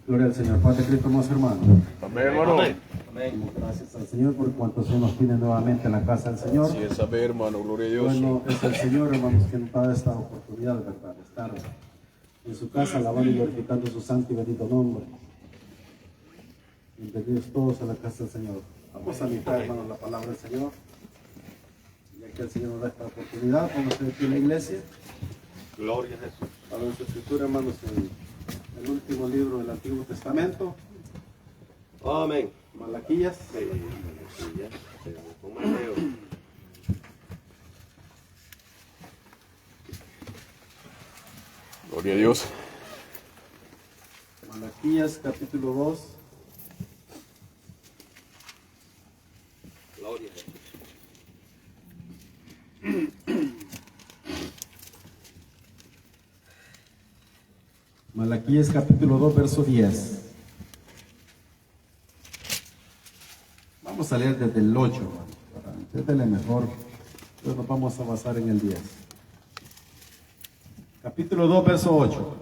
Gloria al Señor. Padre Cristo, hermoso hermano. Amén, hermano. Amén. Damos gracias al Señor por cuanto se nos tiene nuevamente en la casa del Señor. Sí, es amén, hermano. Gloria a Dios. Bueno, es el Señor, hermanos, que nos da esta oportunidad, ¿verdad? De estar en su casa, alabando y glorificando su santo y bendito nombre. Bienvenidos todos a la casa del Señor. Vamos a meditar, hermanos, la palabra del Señor. Ya que el Señor nos da esta oportunidad, vamos a aquí en la iglesia. Gloria a Jesús. Para nuestra escritura, hermanos, en el último libro del Antiguo Testamento, Amén. Malaquías. Con Mateo. Gloria a Dios. Malaquías capítulo 2. Gloria a Jesús. Malaquías capítulo 2, verso 10. Vamos a leer desde el 8, hermano, para entenderle mejor. Entonces nos vamos a basar en el 10. Capítulo 2, verso 8.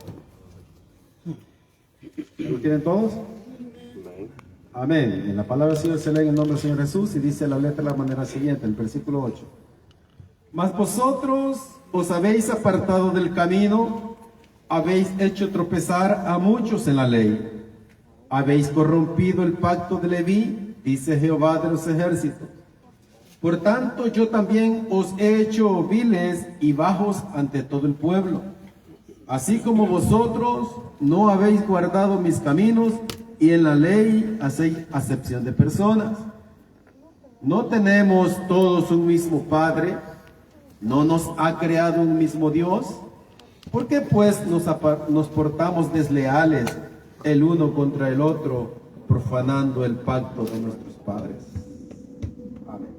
¿Lo tienen todos? Amén. Amén. En la palabra del Señor se lee en el nombre del Señor Jesús y dice la letra de la manera siguiente, el versículo 8. Mas vosotros os habéis apartado del camino, habéis hecho tropezar a muchos en la ley, habéis corrompido el pacto de Leví, dice Jehová de los ejércitos. Por tanto, yo también os he hecho viles y bajos ante todo el pueblo. Así como vosotros no habéis guardado mis caminos y en la ley hacéis acepción de personas. ¿No tenemos todos un mismo Padre? ¿No nos ha creado un mismo Dios? ¿Por qué pues nos portamos desleales el uno contra el otro, profanando el pacto de nuestros padres? Amén.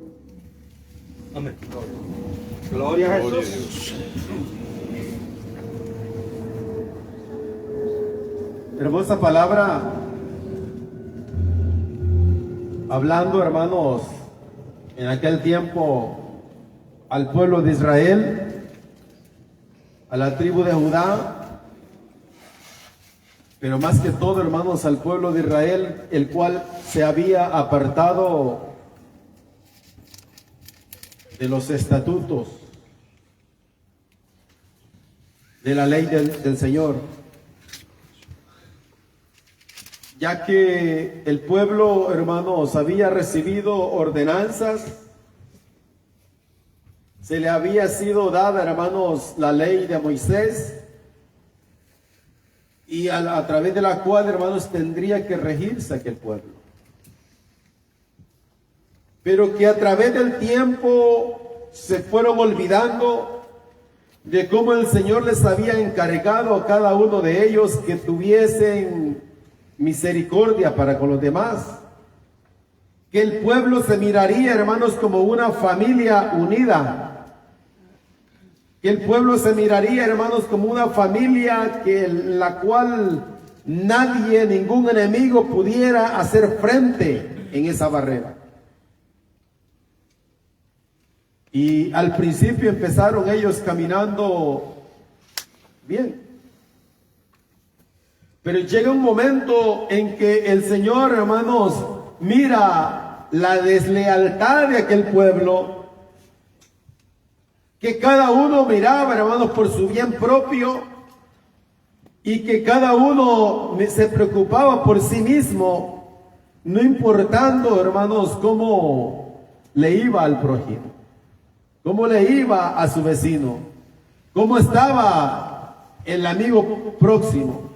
Amén. Gloria a Gloria a Jesús. Dios. Hermosa palabra, hablando, hermanos, en aquel tiempo al pueblo de Israel, a la tribu de Judá, pero más que todo, hermanos, al pueblo de Israel, el cual se había apartado de los estatutos, de la ley del Señor, ya que el pueblo, hermanos, había recibido ordenanzas, se le había sido dada, hermanos, la ley de Moisés, y a través de la cual, hermanos, tendría que regirse aquel pueblo. Pero que a través del tiempo se fueron olvidando de cómo el Señor les había encargado a cada uno de ellos que tuviesen misericordia para con los demás. Que el pueblo se miraría, hermanos, como una familia unida. Que el pueblo se miraría, hermanos, como una familia la cual nadie, ningún enemigo pudiera hacer frente en esa barrera. Y al principio empezaron ellos caminando bien. Pero llega un momento en que el Señor, hermanos, mira la deslealtad de aquel pueblo, que cada uno miraba, hermanos, por su bien propio, y que cada uno se preocupaba por sí mismo, no importando, hermanos, cómo le iba al prójimo, cómo le iba a su vecino, cómo estaba el amigo próximo.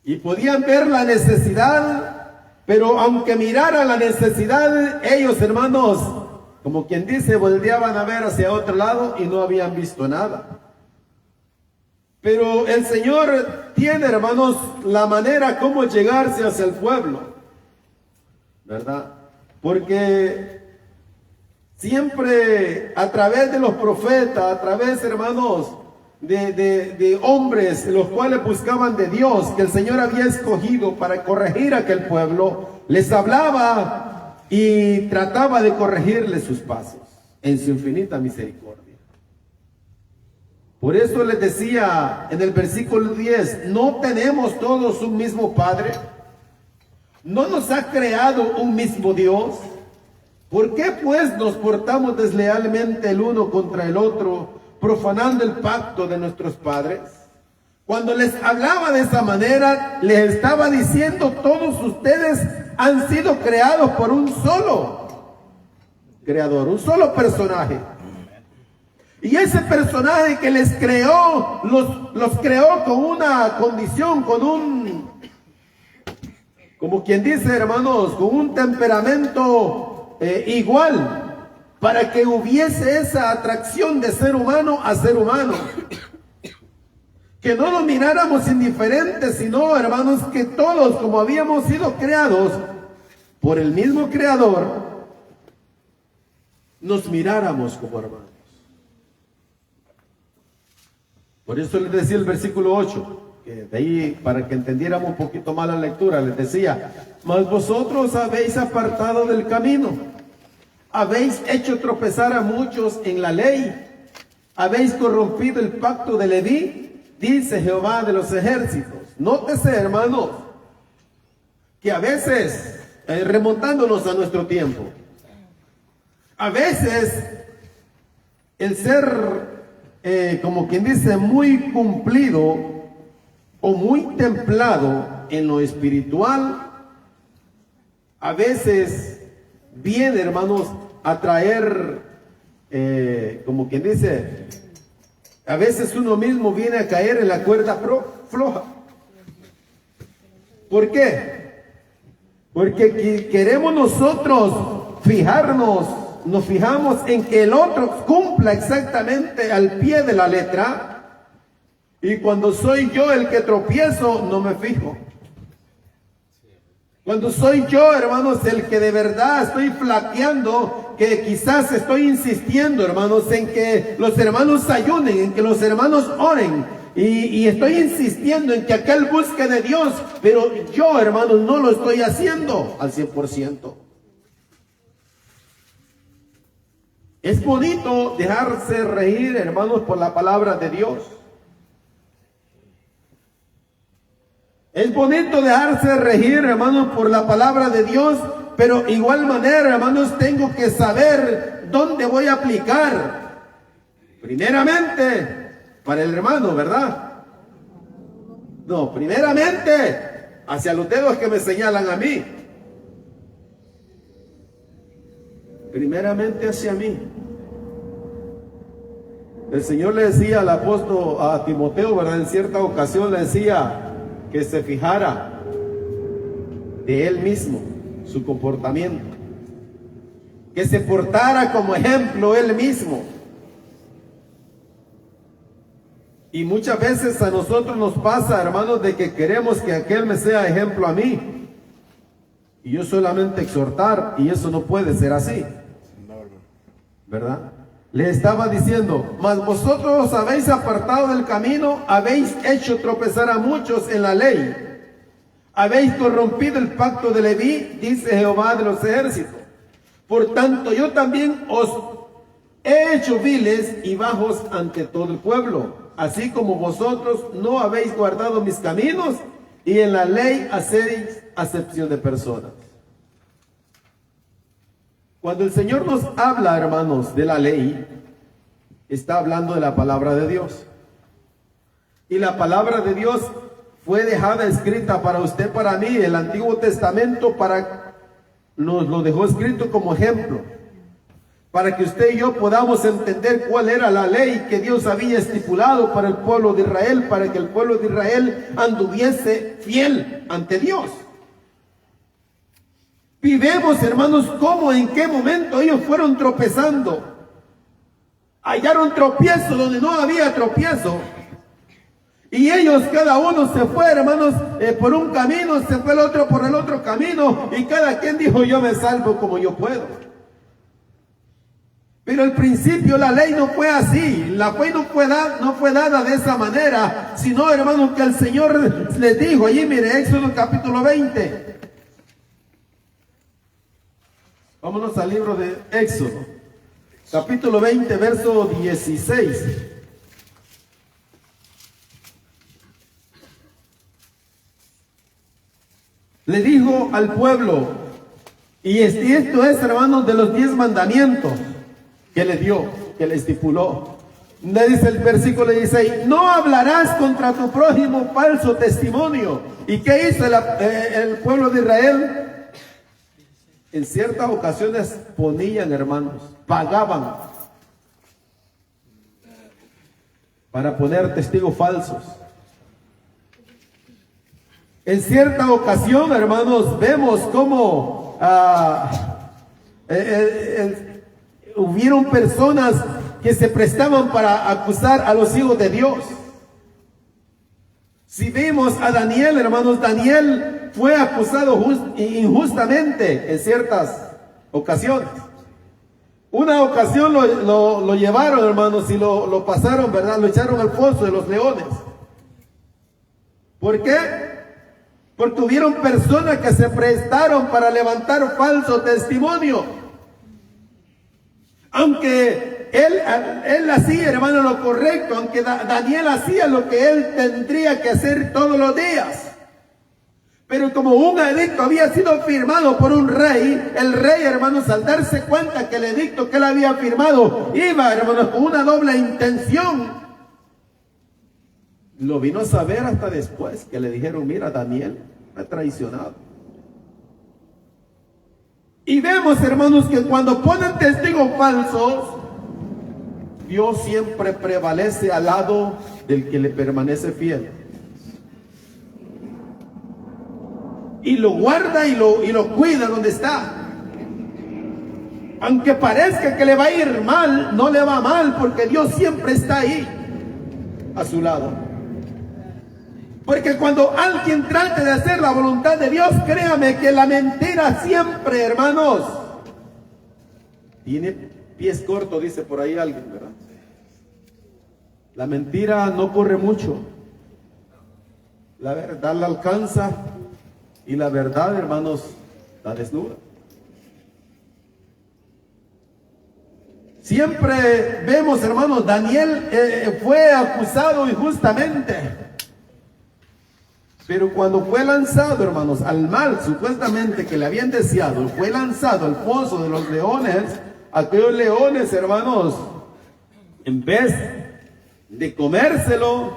Y podían ver la necesidad, pero aunque miraran la necesidad, ellos, hermanos, como quien dice, volteaban a ver hacia otro lado y no habían visto nada. Pero el Señor tiene, hermanos, la manera como llegarse hacia el pueblo, ¿verdad? Porque siempre a través de los profetas, a través, hermanos, de hombres los cuales buscaban de Dios, que el Señor había escogido para corregir a aquel pueblo, les hablaba y trataba de corregirles sus pasos en su infinita misericordia. Por eso les decía en el versículo 10, ¿no tenemos todos un mismo Padre? ¿No nos ha creado un mismo Dios? ¿Por qué pues nos portamos deslealmente el uno contra el otro, profanando el pacto de nuestros padres? Cuando les hablaba de esa manera, les estaba diciendo, todos ustedes han sido creados por un solo creador, un solo personaje. Y ese personaje que les creó, los creó con una condición, como quien dice, hermanos, con un temperamento igual, para que hubiese esa atracción de ser humano a ser humano. Que no lo miráramos indiferentes, sino, hermanos, que todos, como habíamos sido creados por el mismo Creador, nos miráramos como hermanos. Por eso les decía el versículo 8, que de ahí, para que entendiéramos un poquito más la lectura, les decía, mas vosotros habéis apartado del camino, habéis hecho tropezar a muchos en la ley, habéis corrompido el pacto de Leví, dice Jehová de los ejércitos. Nótese, hermanos, que a veces, remontándonos a nuestro tiempo, a veces el ser, como quien dice, muy cumplido o muy templado en lo espiritual, a veces viene, hermanos, a traer, como quien dice, a veces uno mismo viene a caer en la cuerda floja. ¿Por qué? Porque queremos nosotros nos fijamos en que el otro cumpla exactamente al pie de la letra, y cuando soy yo el que tropiezo, no me fijo. Cuando soy yo, hermanos, el que de verdad estoy flaqueando, que quizás estoy insistiendo, hermanos, en que los hermanos ayunen, en que los hermanos oren, y estoy insistiendo en que aquel busque de Dios, pero yo, hermanos, no lo estoy haciendo al 100%. Es bonito dejarse reír, hermanos, por la palabra de Dios. Es bonito dejarse reír, hermanos, por la palabra de Dios, pero igual manera, hermanos, tengo que saber dónde voy a aplicar. Primeramente, para el hermano, ¿verdad? No, primeramente, hacia los dedos que me señalan a mí. Primeramente hacia mí. El Señor le decía al apóstol, a Timoteo, ¿verdad? En cierta ocasión le decía que se fijara de él mismo, su comportamiento, que se portara como ejemplo él mismo. Y muchas veces a nosotros nos pasa, hermanos, de que queremos que aquel me sea ejemplo a mí, y yo solamente exhortar, y eso no puede ser así, ¿verdad? Le estaba diciendo, mas vosotros os habéis apartado del camino, habéis hecho tropezar a muchos en la ley, habéis corrompido el pacto de Leví, dice Jehová de los ejércitos. Por tanto, yo también os he hecho viles y bajos ante todo el pueblo, así como vosotros no habéis guardado mis caminos, y en la ley hacéis acepción de personas. Cuando el Señor nos habla, hermanos, de la ley, está hablando de la palabra de Dios. Y la palabra de Dios fue dejada escrita para usted, para mí. El Antiguo Testamento nos lo dejó escrito como ejemplo, para que usted y yo podamos entender cuál era la ley que Dios había estipulado para el pueblo de Israel, para que el pueblo de Israel anduviese fiel ante Dios. Y vemos, hermanos, cómo en qué momento ellos fueron tropezando. Hallaron tropiezo donde no había tropiezo. Y ellos, cada uno se fue, hermanos, por un camino, se fue el otro por el otro camino. Y cada quien dijo, yo me salvo como yo puedo. Pero al principio la ley no fue así. La ley no fue dada de esa manera. Sino, hermanos, que el Señor les dijo, allí mire, Éxodo capítulo 20. Vámonos al libro de Éxodo, capítulo 20, verso 16. le dijo al pueblo, y esto es, hermanos, de los 10 mandamientos que le dio, que le estipuló. Le dice el versículo 16, no hablarás contra tu prójimo falso testimonio. ¿Y qué hizo el pueblo de Israel? En ciertas ocasiones ponían, hermanos, pagaban para poner testigos falsos. En cierta ocasión, hermanos, vemos cómo hubieron personas que se prestaban para acusar a los hijos de Dios. Si vemos a Daniel, hermanos, Daniel fue acusado injustamente en ciertas ocasiones. Una ocasión lo llevaron, hermanos, y lo pasaron, ¿verdad? Lo echaron al foso de los leones. ¿Por qué? Porque hubieron personas que se prestaron para levantar falso testimonio. Aunque él hacía, hermano, lo correcto, aunque Daniel hacía lo que él tendría que hacer todos los días. Pero como un edicto había sido firmado por un rey, el rey, hermanos, al darse cuenta que el edicto que él había firmado iba, hermanos, con una doble intención, lo vino a saber hasta después que le dijeron, mira, Daniel me ha traicionado. Y vemos, hermanos, que cuando ponen testigos falsos, Dios siempre prevalece al lado del que le permanece fiel. Y lo guarda y lo cuida donde está. Aunque parezca que le va a ir mal, no le va mal, porque Dios siempre está ahí, a su lado. Porque cuando alguien trate de hacer la voluntad de Dios, créame que la mentira siempre, hermanos, tiene pies cortos, dice por ahí alguien, ¿verdad? La mentira no corre mucho. La verdad la alcanza y la verdad, hermanos, la desnuda. Siempre vemos, hermanos, Daniel fue acusado injustamente. Pero cuando fue lanzado, hermanos, al mal supuestamente que le habían deseado, fue lanzado al foso de los leones, aquellos leones, hermanos, en vez de comérselo,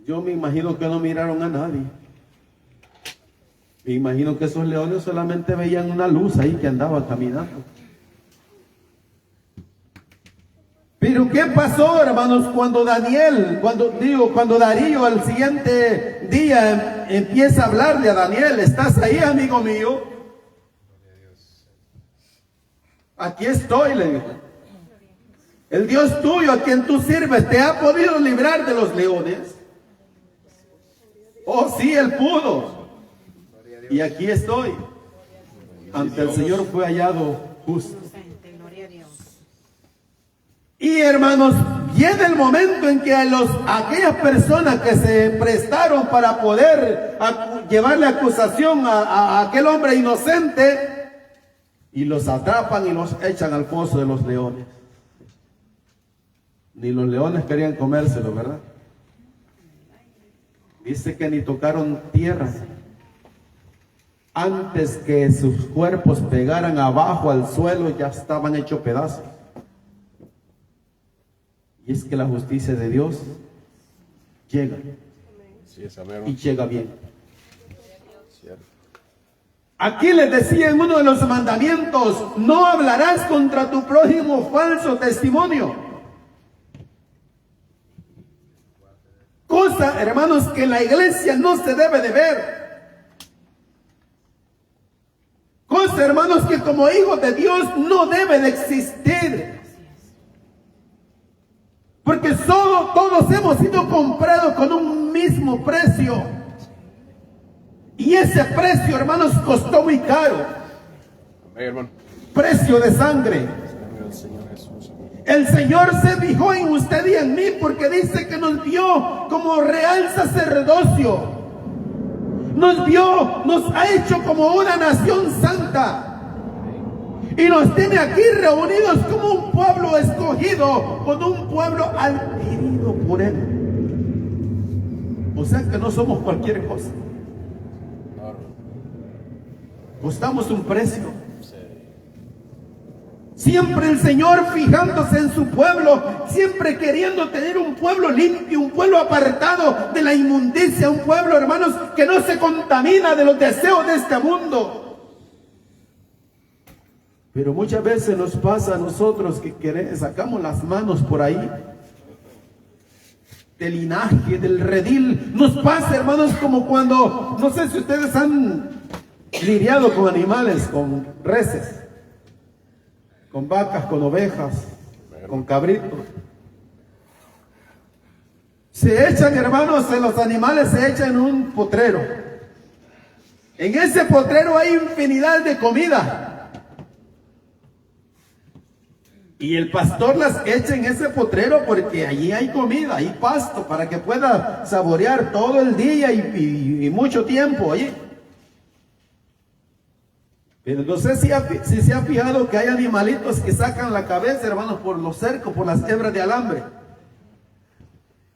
yo me imagino que no miraron a nadie. Me imagino que esos leones solamente veían una luz ahí que andaba caminando. Pero ¿qué pasó, hermanos, cuando Darío al siguiente día empieza a hablarle a Daniel? ¿Estás ahí, amigo mío? Aquí estoy, le dijo. El Dios tuyo a quien tú sirves, ¿te ha podido librar de los leones? Oh, sí, él pudo. Y aquí estoy. Ante el Señor fue hallado justo. Y hermanos, viene el momento en que aquellas personas que se prestaron para poder llevarle acusación a aquel hombre inocente, y los atrapan y los echan al foso de los leones. Ni los leones querían comérselo, ¿verdad? Dice que ni tocaron tierra. Antes que sus cuerpos pegaran abajo al suelo, ya estaban hechos pedazos. Y es que la justicia de Dios llega. Y llega bien. Aquí les decía en uno de los mandamientos, no hablarás contra tu prójimo falso testimonio. Cosa, hermanos, que en la iglesia no se debe de ver. Cosa, hermanos, que como hijos de Dios no debe de existir. Porque todos hemos sido comprados con un mismo precio. Y ese precio, hermanos, costó muy caro. Amén, hermano. Precio de sangre. El Señor se fijó en usted y en mí porque dice que nos vio como real sacerdocio. Nos ha hecho como una nación santa. Y nos tiene aquí reunidos como un pueblo escogido, con un pueblo adquirido por Él. O sea que no somos cualquier cosa. Costamos un precio. Siempre el Señor fijándose en su pueblo, siempre queriendo tener un pueblo limpio, un pueblo apartado de la inmundicia, un pueblo, hermanos, que no se contamina de los deseos de este mundo. Pero muchas veces nos pasa a nosotros que sacamos las manos por ahí del linaje, del redil. Nos pasa, hermanos, como cuando, no sé si ustedes han lidiado con animales, con reses, con vacas, con ovejas, con cabritos. Se echan, hermanos, los animales se echan en un potrero. En ese potrero hay infinidad de comida. Y el pastor las echa en ese potrero porque allí hay comida, hay pasto para que pueda saborear todo el día y mucho tiempo allí. Pero no sé si se ha fijado que hay animalitos que sacan la cabeza, hermanos, por los cercos, por las hebras de alambre,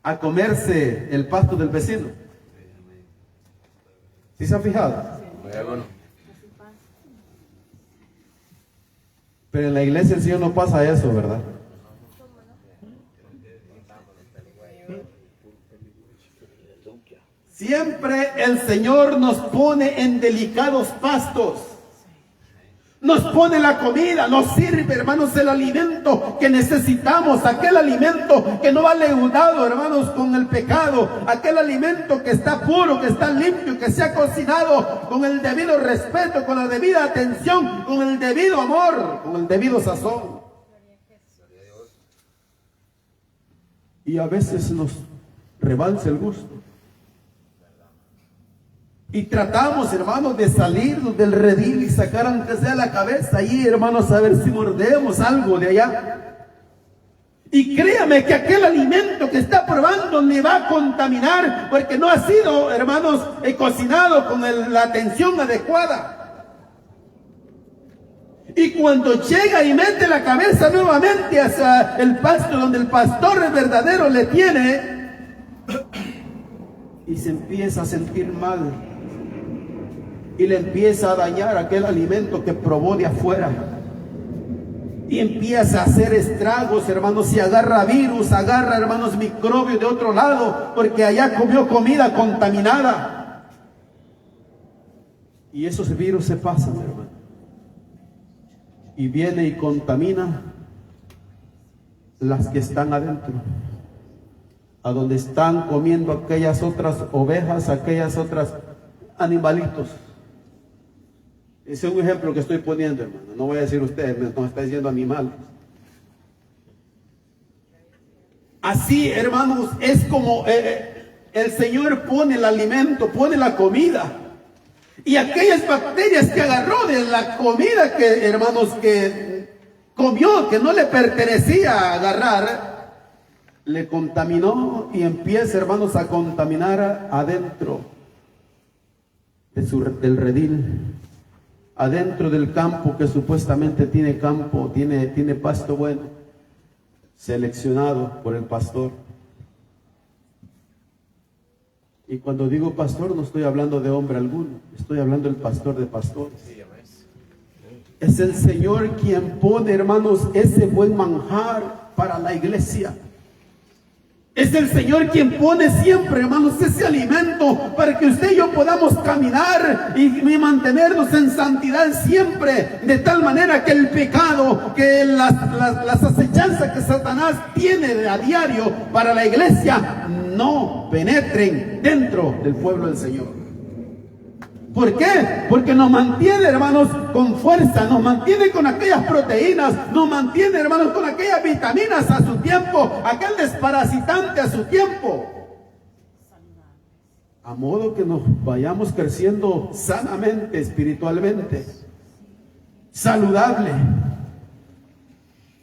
a comerse el pasto del vecino. ¿Sí se ha fijado? Pero en la iglesia del Señor no pasa eso, ¿verdad? Siempre el Señor nos pone en delicados pastos. Nos pone la comida, nos sirve, hermanos, el alimento que necesitamos, aquel alimento que no va leudado, hermanos, con el pecado, aquel alimento que está puro, que está limpio, que se ha cocinado con el debido respeto, con la debida atención, con el debido amor, con el debido sazón. Y a veces nos rebalsa el gusto. Y tratamos, hermanos, de salirnos del redil y sacar aunque sea la cabeza allí, hermanos, a ver si mordemos algo de allá. Y créame que aquel alimento que está probando le va a contaminar porque no ha sido, hermanos, cocinado con la atención adecuada. Y cuando llega y mete la cabeza nuevamente hacia el pasto donde el pastor verdadero le tiene, y se empieza a sentir mal. Y le empieza a dañar aquel alimento que probó de afuera. Y empieza a hacer estragos, hermanos, y agarra virus, agarra, hermanos, microbios de otro lado, porque allá comió comida contaminada. Y esos virus se pasan, hermano. Y viene y contamina las que están adentro, a donde están comiendo aquellas otras ovejas, aquellas otras animalitos. Ese es un ejemplo que estoy poniendo, hermano. No voy a decir ustedes, no está diciendo animales. Así, hermanos, es como el Señor pone el alimento, pone la comida. Y aquellas bacterias que agarró de la comida que, hermanos, que comió, que no le pertenecía agarrar, le contaminó y empieza, hermanos, a contaminar adentro del redil. Adentro del campo que supuestamente tiene campo, tiene pasto bueno, seleccionado por el pastor. Y cuando digo pastor no estoy hablando de hombre alguno, estoy hablando del pastor de pastores. Es el Señor quien pone, hermanos, ese buen manjar para la iglesia. Es el Señor quien pone siempre, hermanos, ese alimento para que usted y yo podamos caminar y mantenernos en santidad siempre, de tal manera que el pecado, que las acechanzas que Satanás tiene a diario para la iglesia no penetren dentro del pueblo del Señor. ¿Por qué? Porque nos mantiene, hermanos, con fuerza, nos mantiene con aquellas proteínas, nos mantiene, hermanos, con aquellas vitaminas a su tiempo, aquel desparasitante a su tiempo. A modo que nos vayamos creciendo sanamente, espiritualmente, saludable.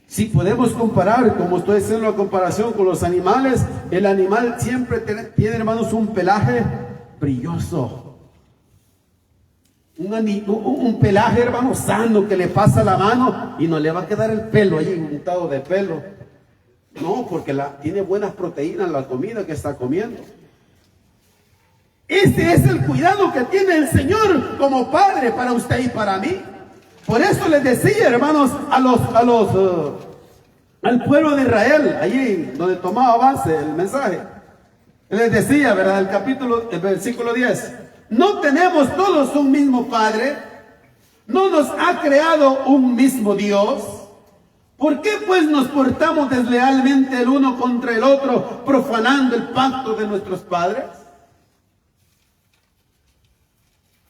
Si podemos comparar, como estoy haciendo la comparación con los animales, el animal siempre tiene, hermanos, un pelaje brilloso. Un pelaje, hermano, sano, que le pasa la mano y no le va a quedar el pelo allí untado de pelo. No, porque tiene buenas proteínas la comida que está comiendo. Ese es el cuidado que tiene el Señor como Padre para usted y para mí. Por eso les decía, hermanos, al pueblo de Israel, allí donde tomaba base el mensaje, les decía, ¿verdad? El versículo 10, no tenemos todos un mismo Padre, no nos ha creado un mismo Dios. ¿Por qué pues nos portamos deslealmente el uno contra el otro, profanando el pacto de nuestros padres?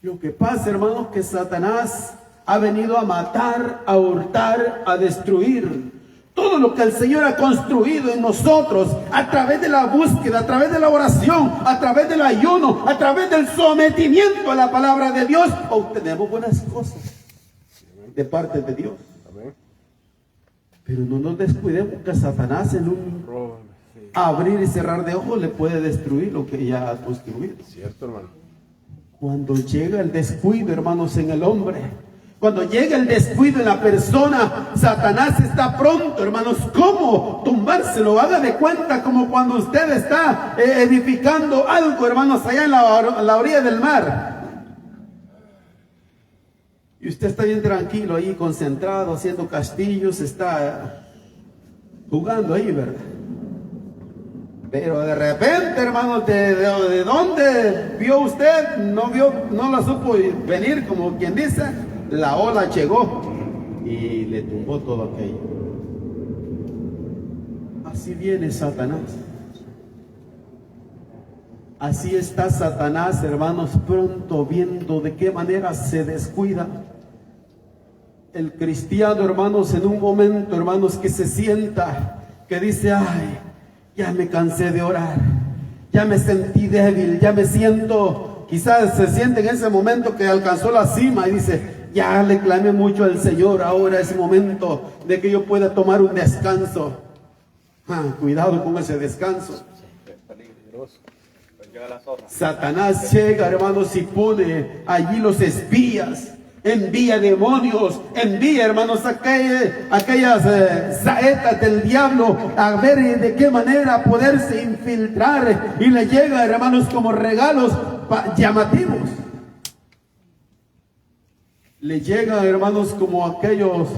Lo que pasa, hermanos, que Satanás ha venido a matar, a hurtar, a destruir todo lo que el Señor ha construido en nosotros a través de la búsqueda, a través de la oración, a través del ayuno, a través del sometimiento a la palabra de Dios. Obtenemos buenas cosas de parte de Dios. Amén. Pero no nos descuidemos que Satanás en un abrir y cerrar de ojos le puede destruir lo que ya ha construido. Cierto, hermano. Cuando llega el descuido, hermanos, en el hombre, cuando llega el descuido en la persona, Satanás está pronto, hermanos. ¿Cómo tumbárselo? Haga de cuenta como cuando usted está edificando algo, hermanos, allá en la orilla del mar. Y usted está bien tranquilo ahí, concentrado, haciendo castillos, está jugando ahí, ¿verdad? Pero de repente, hermanos, ¿de dónde vio usted? No la supo venir, como quien dice. La ola llegó y le tumbó todo aquello. Así viene Satanás. Así está Satanás, hermanos, pronto viendo de qué manera se descuida el cristiano, hermanos, en un momento, hermanos, que se sienta, que dice, ay, ya me cansé de orar, ya me sentí débil, ya me siento, quizás se siente en ese momento que alcanzó la cima y dice, ya le clamé mucho al Señor, ahora es momento de que yo pueda tomar un descanso. Cuidado con ese descanso. Satanás llega, hermanos, y pone allí los espías, envía demonios, envía, hermanos, aquellas saetas del diablo a ver de qué manera poderse infiltrar, y le llega, hermanos, como regalos llamativos. Le llega, hermanos, como aquellos,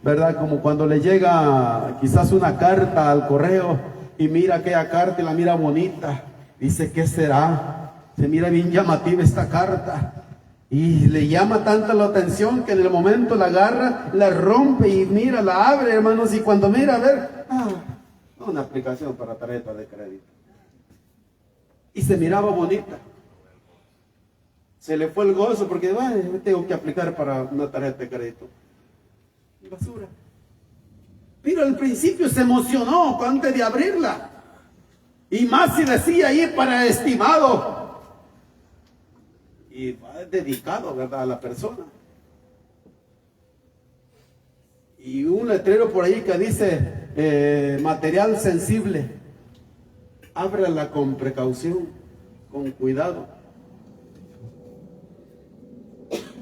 ¿verdad? Como cuando le llega quizás una carta al correo y mira aquella carta y la mira bonita. Dice, ¿qué será? Se mira bien llamativa esta carta. Y le llama tanta la atención que en el momento la agarra, la rompe y mira, la abre, hermanos. Y cuando mira, a ver, una aplicación para tarjeta de crédito. Y se miraba bonita. Se le fue el gozo porque me tengo que aplicar para una tarjeta de crédito. Basura. Pero al principio se emocionó antes de abrirla. Y más si decía ahí para estimado. Y va dedicado, ¿verdad?, a la persona. Y un letrero por ahí que dice material sensible. Ábrala con precaución, con cuidado.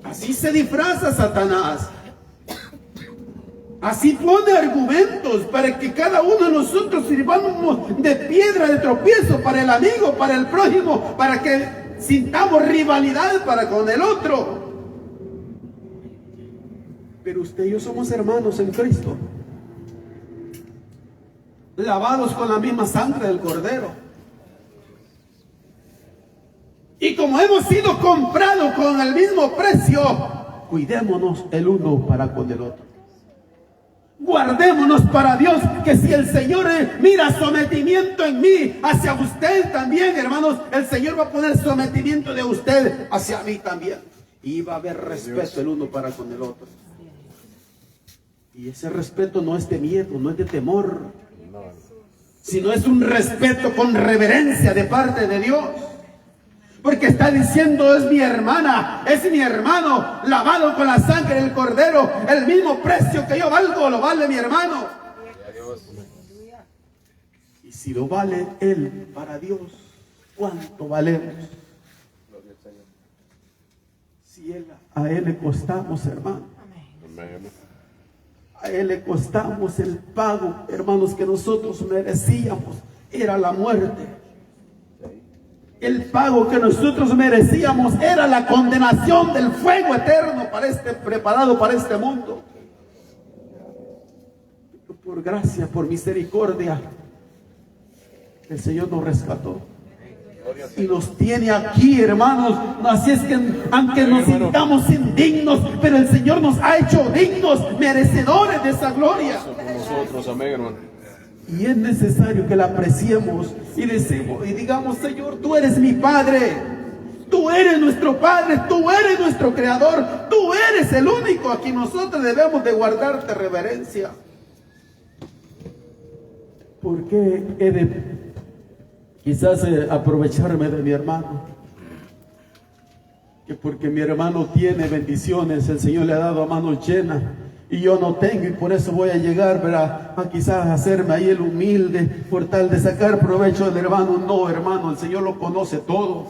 Así se disfraza Satanás. Así pone argumentos para que cada uno de nosotros sirvamos de piedra de tropiezo para el amigo, para el prójimo, para que sintamos rivalidad para con el otro. Pero usted y yo somos hermanos en Cristo, lavados con la misma sangre del Cordero. Y como hemos sido comprados con el mismo precio, cuidémonos el uno para con el otro. Guardémonos para Dios, que si el Señor mira sometimiento en mí, hacia usted también, hermanos, el Señor va a poner sometimiento de usted hacia mí también. Y va a haber respeto el uno para con el otro. Y ese respeto no es de miedo, no es de temor, sino es un respeto con reverencia de parte de Dios. Porque está diciendo, es mi hermana, es mi hermano, lavado con la sangre del Cordero. El mismo precio que yo valgo, lo vale mi hermano. Y si lo vale él para Dios, ¿cuánto valemos? Si a él le costamos, hermano. A él le costamos el pago, hermanos, que nosotros merecíamos. Era la muerte. El pago que nosotros merecíamos era la condenación del fuego eterno preparado para este mundo. Pero por gracia, por misericordia, el Señor nos rescató y nos tiene aquí, hermanos. Así es que aunque nos sintamos indignos, pero el Señor nos ha hecho dignos, merecedores de esa gloria. Por nosotros, amén, hermano. Y es necesario que la apreciemos y digamos: Señor, tú eres mi Padre, tú eres nuestro Padre, tú eres nuestro Creador, tú eres el único a quien nosotros debemos de guardarte reverencia. ¿Por qué he de quizás aprovecharme de mi hermano? Que porque mi hermano tiene bendiciones, el Señor le ha dado a manos llenas y yo no tengo, y por eso voy a llegar, ¿verdad?, a quizás hacerme ahí el humilde por tal de sacar provecho del hermano. No, hermano, el Señor lo conoce todo.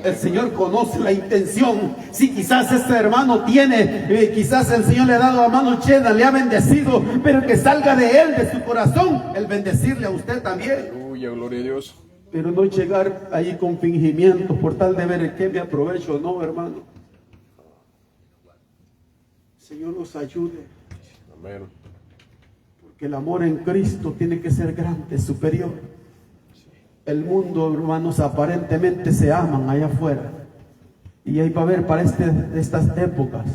El Señor conoce la intención. Si quizás este hermano tiene, quizás el Señor le ha dado a mano llena, le ha bendecido, pero que salga de él, de su corazón, el bendecirle a usted también. Aleluya, gloria a Dios. Pero no llegar ahí con fingimientos por tal de ver en qué me aprovecho. No, hermano. El Señor nos ayude. Amén. Porque el amor en Cristo tiene que ser grande, superior. El mundo, hermanos, aparentemente se aman allá afuera. Y ahí va a haber para estas épocas.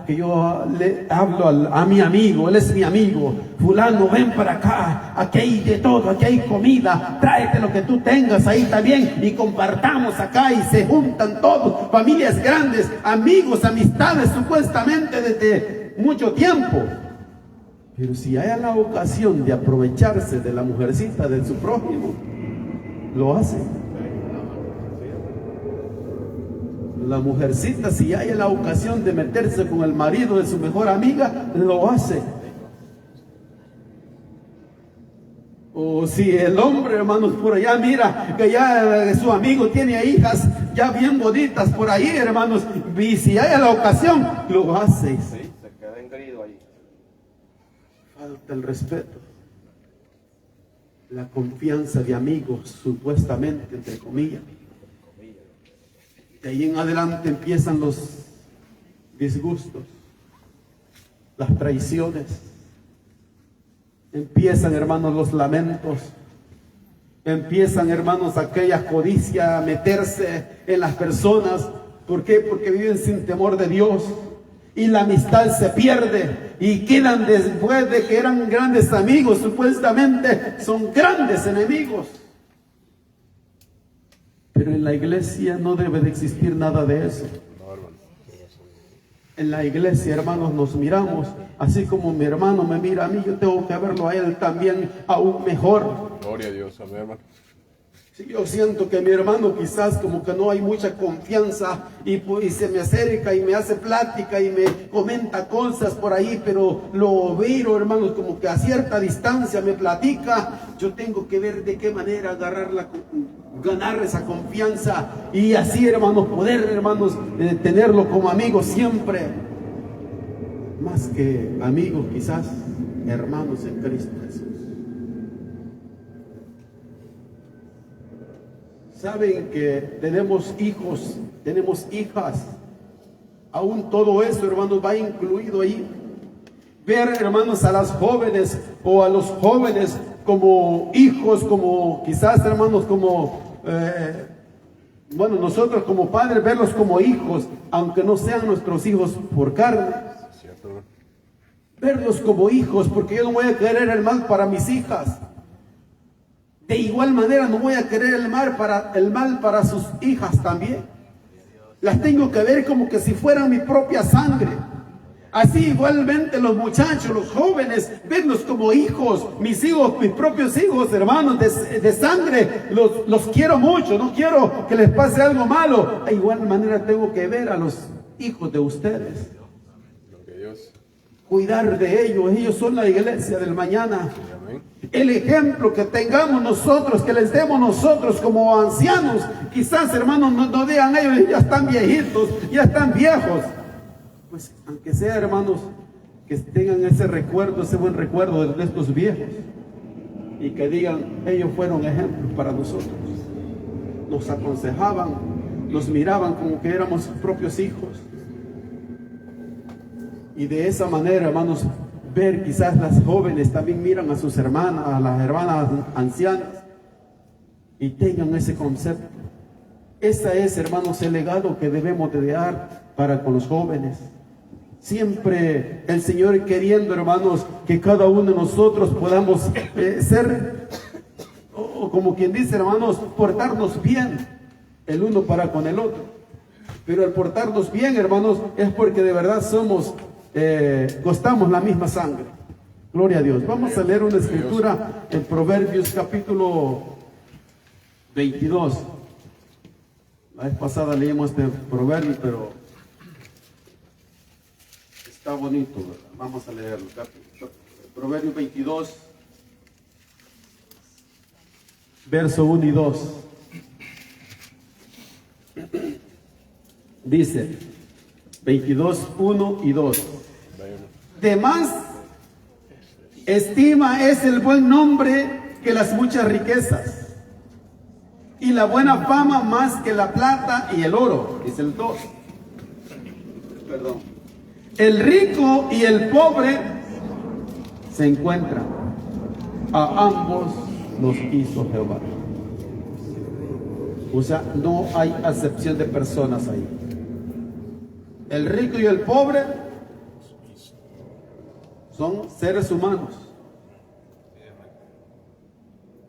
Que yo le hablo a mi amigo, él es mi amigo. Fulano, ven para acá. Aquí hay de todo, aquí hay comida. Tráete lo que tú tengas ahí también. Y compartamos acá y se juntan todos. Familias grandes, amigos, amistades, supuestamente desde mucho tiempo. Pero si hay la ocasión de aprovecharse de la mujercita de su prójimo, lo hace. La mujercita, si hay la ocasión de meterse con el marido de su mejor amiga, lo hace. O si el hombre, hermanos, por allá mira que ya su amigo tiene hijas ya bien bonitas por ahí, hermanos, y si hay la ocasión, lo hace. Sí, se queda engreído ahí. Falta el respeto, la confianza de amigos, supuestamente, entre comillas. De ahí en adelante empiezan los disgustos, las traiciones, empiezan, hermanos, los lamentos, empiezan, hermanos, aquella codicia a meterse en las personas. ¿Por qué? Porque viven sin temor de Dios y la amistad se pierde y quedan, después de que eran grandes amigos, supuestamente son grandes enemigos. Pero en la iglesia no debe de existir nada de eso. En la iglesia, hermanos, nos miramos, así como mi hermano me mira a mí, yo tengo que verlo a él también aún mejor. Gloria a Dios, amén, hermano. Si yo siento que mi hermano quizás como que no hay mucha confianza y se me acerca y me hace plática y me comenta cosas por ahí, pero lo veo, hermanos, como que a cierta distancia me platica, yo tengo que ver de qué manera ganar esa confianza y así, hermanos, poder, hermanos, tenerlo como amigo siempre. Más que amigos, quizás hermanos en Cristo Jesús. Saben que tenemos hijos, tenemos hijas. Aún todo eso, hermanos, va incluido ahí. Ver, hermanos, a las jóvenes o a los jóvenes como hijos, como quizás, hermanos, como nosotros como padres, verlos como hijos, aunque no sean nuestros hijos por carne. Cierto. Verlos como hijos, porque yo no voy a querer el mal para mis hijas. De igual manera no voy a querer el mal para sus hijas también. Las tengo que ver como que si fueran mi propia sangre. Así igualmente los muchachos, los jóvenes, verlos como hijos, mis hijos, mis propios hijos, hermanos de sangre, los quiero mucho, no quiero que les pase algo malo. De igual manera tengo que ver a los hijos de ustedes. Gloria a Dios. Cuidar de ellos son la iglesia del mañana. El ejemplo que tengamos nosotros, que les demos nosotros como ancianos, quizás, hermanos, no digan ellos, ya están viejitos, ya están viejos. Pues aunque sea, hermanos, que tengan ese recuerdo, ese buen recuerdo de estos viejos y que digan, ellos fueron ejemplos para nosotros. nos aconsejaban, nos miraban como que éramos sus propios hijos. Y de esa manera, hermanos, ver quizás las jóvenes también miran a sus hermanas, a las hermanas ancianas, y tengan ese concepto. Ese es, hermanos, el legado que debemos de dar para con los jóvenes. Siempre el Señor queriendo, hermanos, que cada uno de nosotros podamos ser, o como quien dice, hermanos, portarnos bien el uno para con el otro. Pero el portarnos bien, hermanos, es porque de verdad somos, costamos la misma sangre. Gloria a Dios. Vamos a leer una escritura en Proverbios capítulo 22. La vez pasada leímos este proverbio, pero está bonito, ¿verdad? Vamos a leerlo. Proverbio 22, verso 1 y 2. Dice, 22, 1 y 2. De más estima es el buen nombre que las muchas riquezas, y la buena fama más que la plata y el oro. Dice el 2. Perdón. El rico y el pobre se encuentran. A ambos los hizo Jehová. O sea, no hay acepción de personas ahí. El rico y el pobre son seres humanos.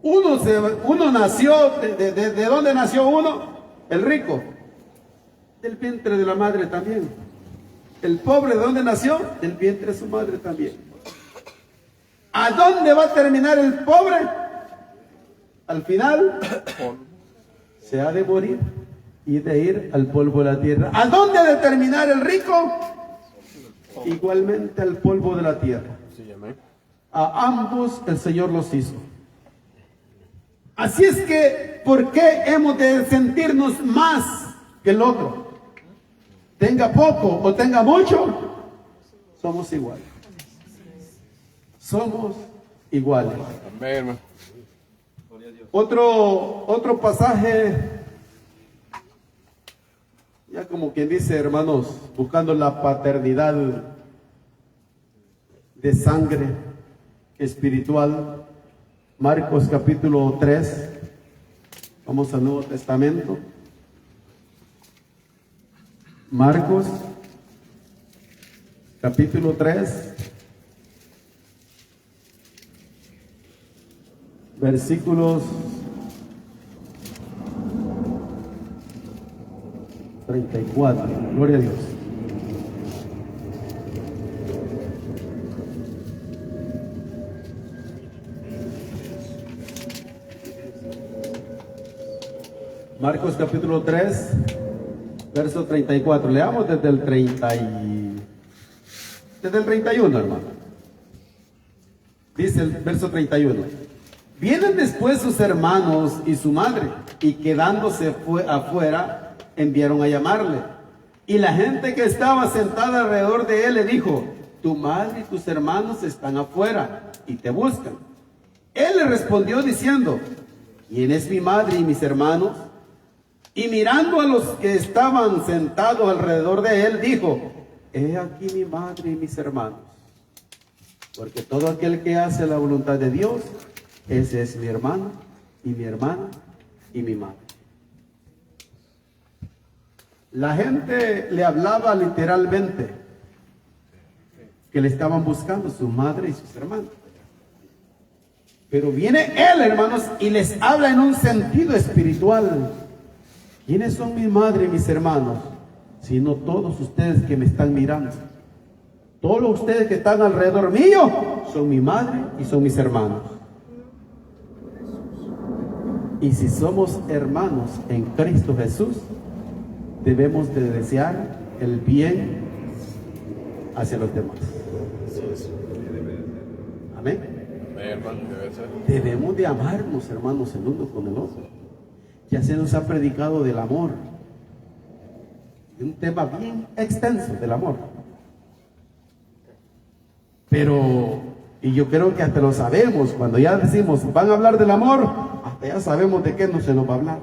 Uno nació, ¿de dónde nació uno? El rico. Del vientre de la madre también. El pobre, ¿de dónde nació? Del vientre de su madre también. ¿A dónde va a terminar el pobre? Al final se ha de morir y de ir al polvo de la tierra. ¿A dónde ha de terminar el rico? Igualmente al polvo de la tierra. A ambos el Señor los hizo. Así es que, ¿por qué hemos de sentirnos más que el otro? Tenga poco o tenga mucho, somos iguales. Somos iguales. Amén, hermano. Otro pasaje, ya como quien dice, hermanos, buscando la paternidad de sangre espiritual. Marcos capítulo 3, vamos al Nuevo Testamento. Marcos capítulo 3, versículos 34. Gloria a Dios. Marcos capítulo 3, verso 34. Leamos desde el 31, hermano. Dice el verso 31. Vienen después sus hermanos y su madre, y quedándose afuera, enviaron a llamarle. Y la gente que estaba sentada alrededor de él le dijo: tu madre y tus hermanos están afuera y te buscan. Él le respondió diciendo: ¿quién es mi madre y mis hermanos? Y mirando a los que estaban sentados alrededor de él, dijo: he aquí mi madre y mis hermanos. Porque todo aquel que hace la voluntad de Dios, ese es mi hermano y mi hermana y mi madre. La gente le hablaba literalmente que le estaban buscando su madre y sus hermanos. Pero viene él, hermanos, y les habla en un sentido espiritual. ¿Quiénes son mi madre y mis hermanos? Sino todos ustedes que me están mirando. Todos ustedes que están alrededor mío son mi madre y son mis hermanos. Y si somos hermanos en Cristo Jesús, debemos de desear el bien hacia los demás. Amén. Debemos de amarnos, hermanos, el uno con el otro. Ya se nos ha predicado del amor, un tema bien extenso del amor. Pero, y yo creo que hasta lo sabemos, cuando ya decimos van a hablar del amor, hasta ya sabemos de qué no se nos va a hablar.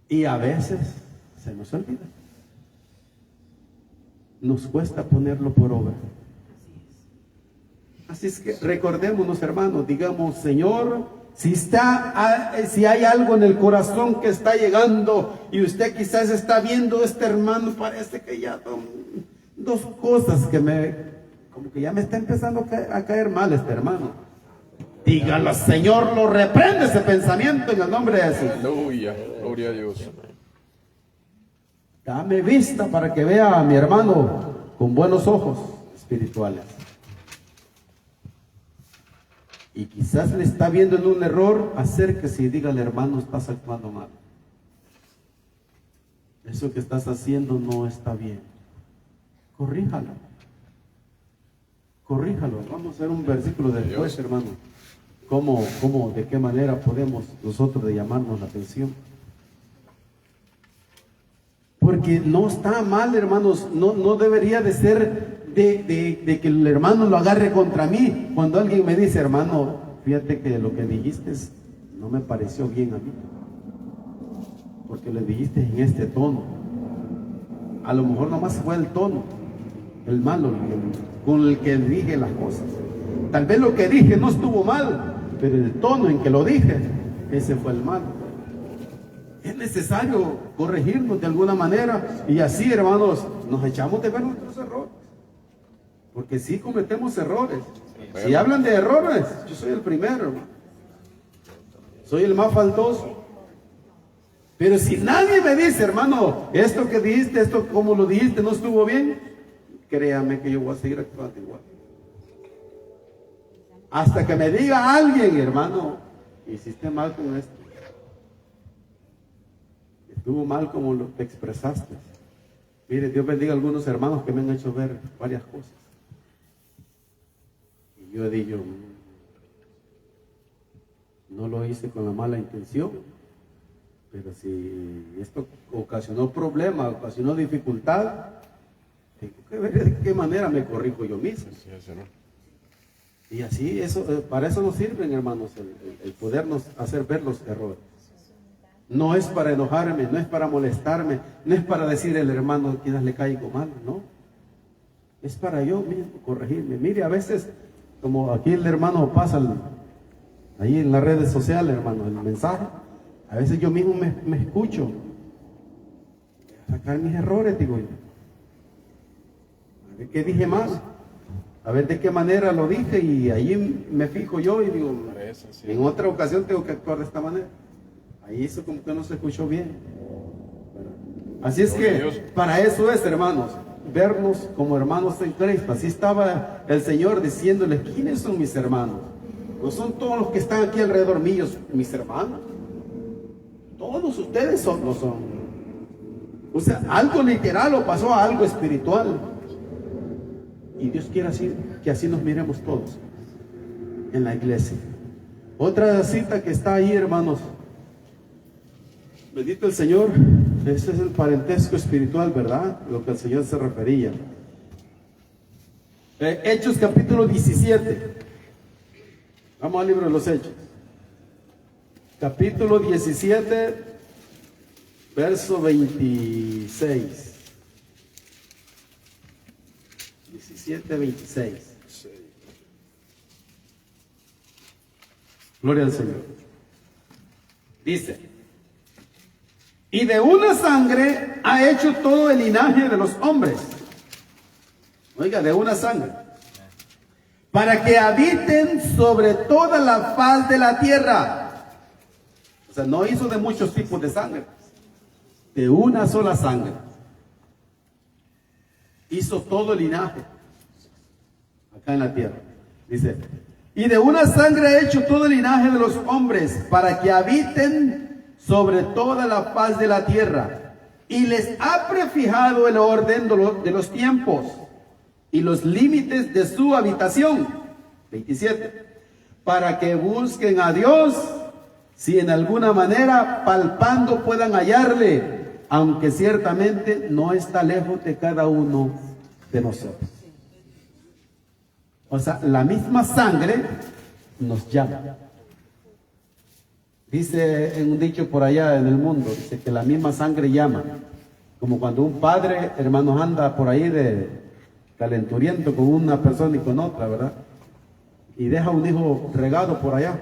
Y a veces se nos olvida. Nos cuesta ponerlo por obra. Así es que recordémonos, hermanos, digamos, Señor, si hay algo en el corazón que está llegando y usted quizás está viendo este hermano, parece que ya son dos cosas como que ya me está empezando a caer mal este hermano. Dígalo, Señor, lo reprende ese pensamiento en el nombre de Jesús. Aleluya, gloria a Dios. Dame vista para que vea a mi hermano con buenos ojos espirituales. Y quizás le está viendo en un error, acérquese y dígale, hermano, estás actuando mal. Eso que estás haciendo no está bien. Corríjalo. Corríjalo. Vamos a ver un versículo después, hermano. ¿De qué manera podemos nosotros de llamarnos la atención? Porque no está mal, hermanos, no debería de ser de que el hermano lo agarre contra mí. Cuando alguien me dice, hermano, fíjate que lo que dijiste no me pareció bien a mí, porque lo dijiste en este tono. A lo mejor nomás fue el tono, el malo, con el que dije las cosas. Tal vez lo que dije no estuvo mal, pero el tono en que lo dije, ese fue el malo. Es necesario corregirnos de alguna manera, y así, hermanos, nos echamos de ver nuestros errores, porque sí cometemos errores. Si hablan de errores, yo soy el primero, hermano. Soy el más faltoso. Pero si nadie me dice, hermano, esto que dijiste, esto como lo dijiste, no estuvo bien, créame que yo voy a seguir actuando igual. Hasta que me diga alguien, hermano, hiciste mal con esto. Estuvo mal como te expresaste. Mire, Dios bendiga a algunos hermanos que me han hecho ver varias cosas. Y yo digo, no lo hice con la mala intención, pero si esto ocasionó problemas, ocasionó dificultad, tengo que ver de qué manera me corrijo yo mismo. Y así, para eso nos sirven, hermanos, el podernos hacer ver los errores. No es para enojarme, no es para molestarme, no es para decir el hermano quizás le caigo mal, no. Es para yo mismo corregirme. Mire, a veces, como aquí el hermano pasa ahí en las redes sociales, hermano, el mensaje, a veces yo mismo me escucho. Voy a sacar mis errores, digo yo. A ver qué dije mal, a ver de qué manera lo dije, y ahí me fijo yo y digo, en otra ocasión tengo que actuar de esta manera. Ahí eso como que no se escuchó bien. Así es que para eso es, hermanos, vernos como hermanos en Cristo. Así estaba el Señor diciéndoles, ¿quiénes son mis hermanos? No son todos los que están aquí alrededor míos mis hermanos. Todos ustedes lo son. O sea, algo literal o pasó a algo espiritual. Y Dios quiere que así nos miremos todos en la iglesia. Otra cita que está ahí, hermanos. Bendito el Señor. Ese es el parentesco espiritual, ¿verdad? Lo que el Señor se refería. Hechos capítulo 17. Vamos al libro de los Hechos. Capítulo 17, verso 26. 17, 26. Gloria al Señor. Dice: y de una sangre ha hecho todo el linaje de los hombres. Oiga, de una sangre. Para que habiten sobre toda la faz de la tierra. O sea, no hizo de muchos tipos de sangre. De una sola sangre. Hizo todo el linaje. Acá en la tierra. Dice: y de una sangre ha hecho todo el linaje de los hombres, para que habiten sobre toda la faz de la tierra, y les ha prefijado el orden de los tiempos y los límites de su habitación. 27. Para que busquen a Dios, si en alguna manera palpando puedan hallarle, aunque ciertamente no está lejos de cada uno de nosotros. O sea, la misma sangre nos llama. Dice en un dicho por allá en el mundo, dice que la misma sangre llama. Como cuando un padre, hermanos, anda por ahí de calenturiento con una persona y con otra, ¿verdad? Y deja un hijo regado por allá.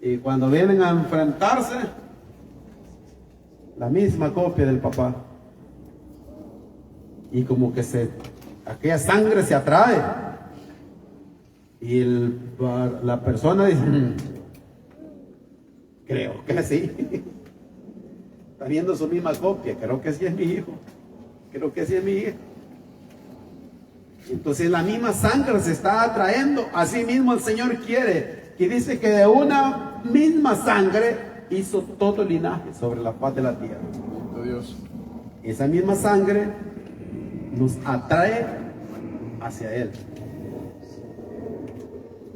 Y cuando vienen a enfrentarse, la misma copia del papá. Y como que aquella sangre se atrae. Y la persona dice, creo que sí. Está viendo su misma copia. Creo que sí es mi hijo. Creo que sí es mi hija. Entonces la misma sangre se está atrayendo. Así mismo el Señor quiere. Y dice que de una misma sangre hizo todo el linaje sobre la faz de la tierra. Bendito Dios. Esa misma sangre nos atrae hacia Él.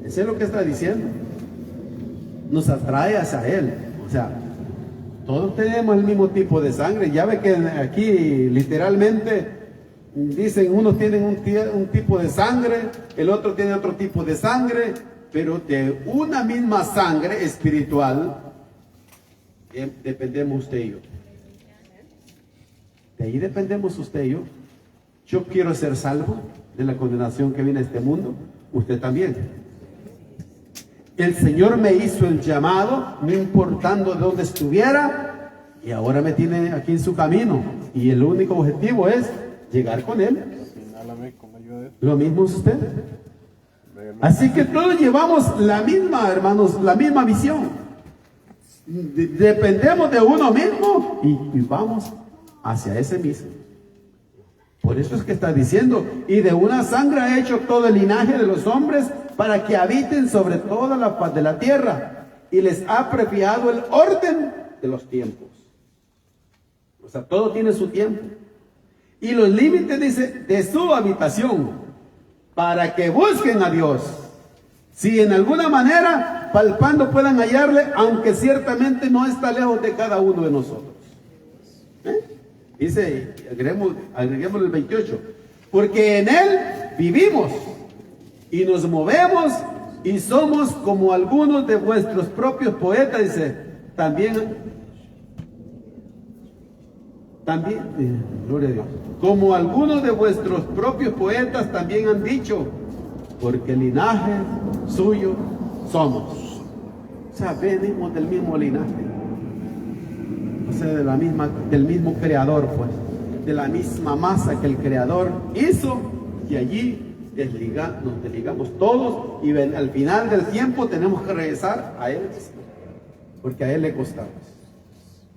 Eso es lo que está diciendo. Nos atrae hacia Él. O sea, todos tenemos el mismo tipo de sangre. Ya ve que aquí literalmente dicen, unos tienen un tipo de sangre, el otro tiene otro tipo de sangre, pero de una misma sangre espiritual dependemos usted y yo. De ahí dependemos usted y yo. Yo quiero ser salvo de la condenación que viene a este mundo, usted también. El Señor me hizo el llamado, no importando de dónde estuviera, y ahora me tiene aquí en su camino. Y el único objetivo es llegar con Él. Inhálame con ayuda de Lo mismo es usted. Así que todos llevamos la misma, hermanos, la misma visión. Dependemos de uno mismo y vamos hacia ese mismo. Por eso es que está diciendo, y de una sangre ha hecho todo el linaje de los hombres para que habiten sobre toda la faz de la tierra, y les ha prefijado el orden de los tiempos. O sea, todo tiene su tiempo. Y los límites, dice, de su habitación, para que busquen a Dios. Si en alguna manera, palpando, puedan hallarle, aunque ciertamente no está lejos de cada uno de nosotros. Dice, agreguemos el 28, porque en Él vivimos y nos movemos y somos como algunos de vuestros propios poetas, dice, también, gloria a Dios, como algunos de vuestros propios poetas también han dicho, porque linaje suyo somos. O sea, venimos del mismo linaje. O sea, del mismo creador, pues, de la misma masa que el creador hizo, y allí nos desligamos todos, y al final del tiempo tenemos que regresar a Él, porque a Él le costamos.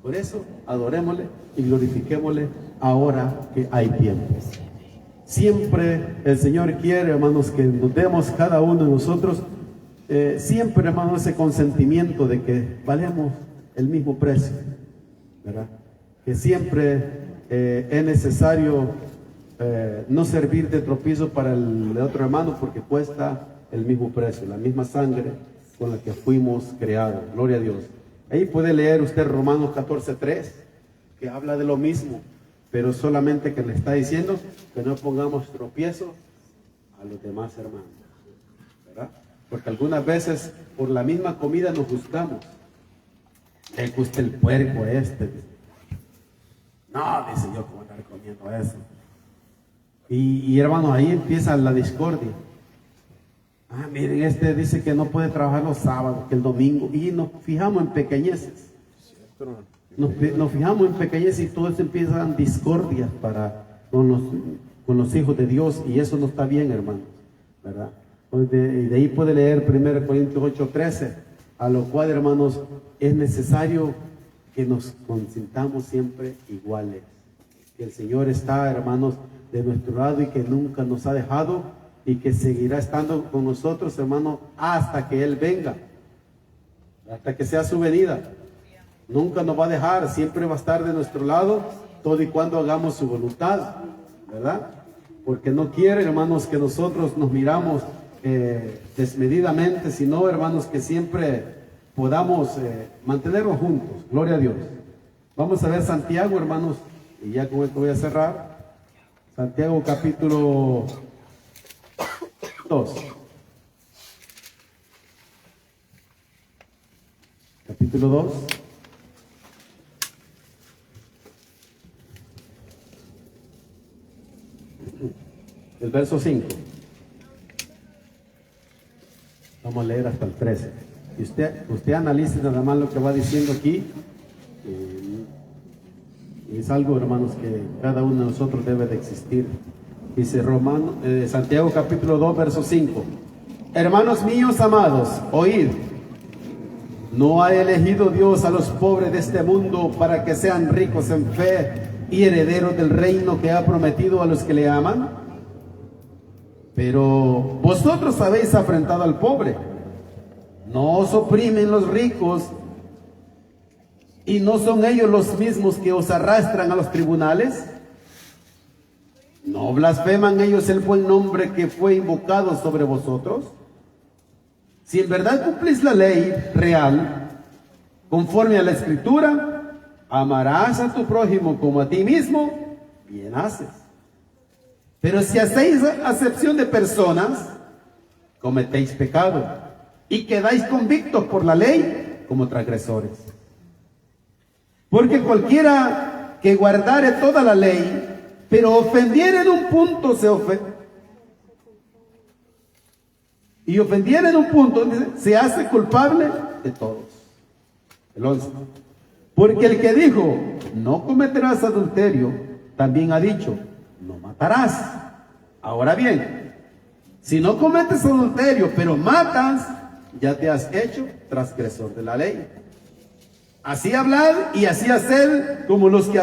Por eso, adorémosle y glorifiquémosle ahora que hay tiempo. Siempre el Señor quiere, hermanos, que nos demos cada uno de nosotros, siempre, hermanos, ese consentimiento de que valemos el mismo precio, ¿verdad? Que siempre es necesario no servir de tropiezo para el otro hermano, porque cuesta el mismo precio, la misma sangre con la que fuimos creados. Gloria a Dios. Ahí puede leer usted Romanos 14:3, que habla de lo mismo, pero solamente que le está diciendo que no pongamos tropiezo a los demás hermanos, ¿verdad? Porque algunas veces por la misma comida nos juzgamos. Le gusta el puerco este. No, dice yo, ¿cómo andar comiendo eso? Y hermanos, ahí empieza la discordia. Ah, miren, este dice que no puede trabajar los sábados, que el domingo. Y nos fijamos en pequeñeces. Nos fijamos en pequeñeces y todo eso empiezan discordias con los hijos de Dios. Y eso no está bien, hermanos, ¿verdad? De ahí puede leer 1 Corintios 8:13, a lo cual, hermanos, es necesario que nos consintamos siempre iguales. Que el Señor está, hermanos, de nuestro lado y que nunca nos ha dejado y que seguirá estando con nosotros, hermanos, hasta que Él venga, hasta que sea su venida. Nunca nos va a dejar, siempre va a estar de nuestro lado, todo y cuando hagamos su voluntad, ¿verdad? Porque no quiere, hermanos, que nosotros nos miramos desmedidamente, sino, hermanos, que siempre podamos mantenernos juntos. Gloria a Dios. Vamos a ver Santiago, hermanos, y ya con esto voy a cerrar. Santiago capítulo 2. capítulo 2. El verso 5. Vamos a leer hasta el 13. Y usted analice nada más lo que va diciendo aquí. Es algo, hermanos, que cada uno de nosotros debe de existir. Dice Santiago capítulo 2, verso 5. Hermanos míos amados, oíd. ¿No ha elegido Dios a los pobres de este mundo para que sean ricos en fe y herederos del reino que ha prometido a los que le aman? Pero vosotros habéis afrentado al pobre. ¿No os oprimen los ricos y no son ellos los mismos que os arrastran a los tribunales? ¿No blasfeman ellos el buen nombre que fue invocado sobre vosotros? Si en verdad cumplís la ley real, conforme a la Escritura, amarás a tu prójimo como a ti mismo, bien haces. Pero si hacéis acepción de personas, cometéis pecado y quedáis convictos por la ley como transgresores. Porque cualquiera que guardare toda la ley, pero ofendiere en un punto, se hace culpable de todos. El 11. Porque el que dijo, no cometerás adulterio, también ha dicho, no matarás. Ahora bien, si no cometes adulterio, pero matas, ya te has hecho transgresor de la ley. Así hablad y así haced como los que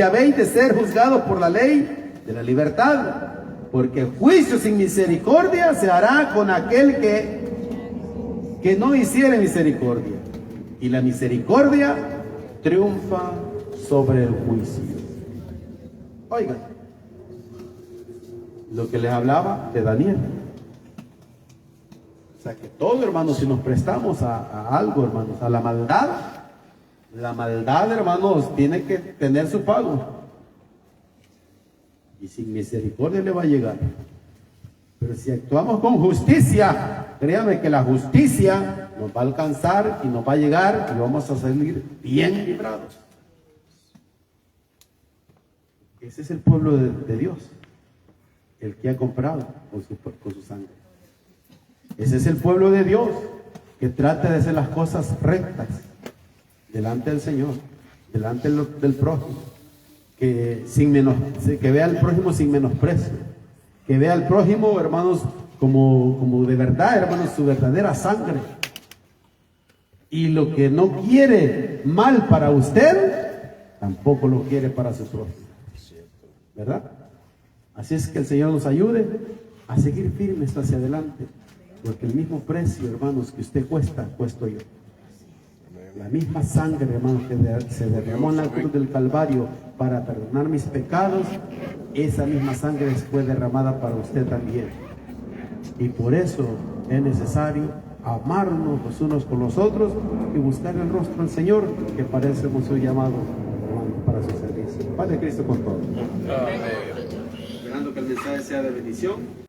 habéis de ser juzgados por la ley de la libertad. Porque juicio sin misericordia se hará con aquel que no hiciere misericordia. Y la misericordia triunfa sobre el juicio. Oigan, lo que les hablaba de Daniel. O sea que todo, hermanos, si nos prestamos a algo, hermanos, a la maldad, hermanos, tiene que tener su pago. Y sin misericordia le va a llegar. Pero si actuamos con justicia, créanme que la justicia nos va a alcanzar y nos va a llegar y vamos a salir bien librados. Ese es el pueblo de Dios, el que ha comprado con su sangre. Ese es el pueblo de Dios, que trata de hacer las cosas rectas delante del Señor, delante del prójimo, que vea al prójimo sin menosprecio, que vea al prójimo, hermanos, como de verdad, hermanos, su verdadera sangre. Y lo que no quiere mal para usted, tampoco lo quiere para su prójimo. ¿Verdad? Así es que el Señor nos ayude a seguir firmes hacia adelante, porque el mismo precio, hermanos, que usted cuesto yo. La misma sangre, hermanos, que se derramó en la cruz del Calvario para perdonar mis pecados, esa misma sangre fue derramada para usted también. Y por eso es necesario amarnos los unos con los otros y buscar el rostro del Señor, que para eso hemos sido llamados, hermanos, para su servicio. Padre Cristo con todos. Esperando que el mensaje sea de bendición.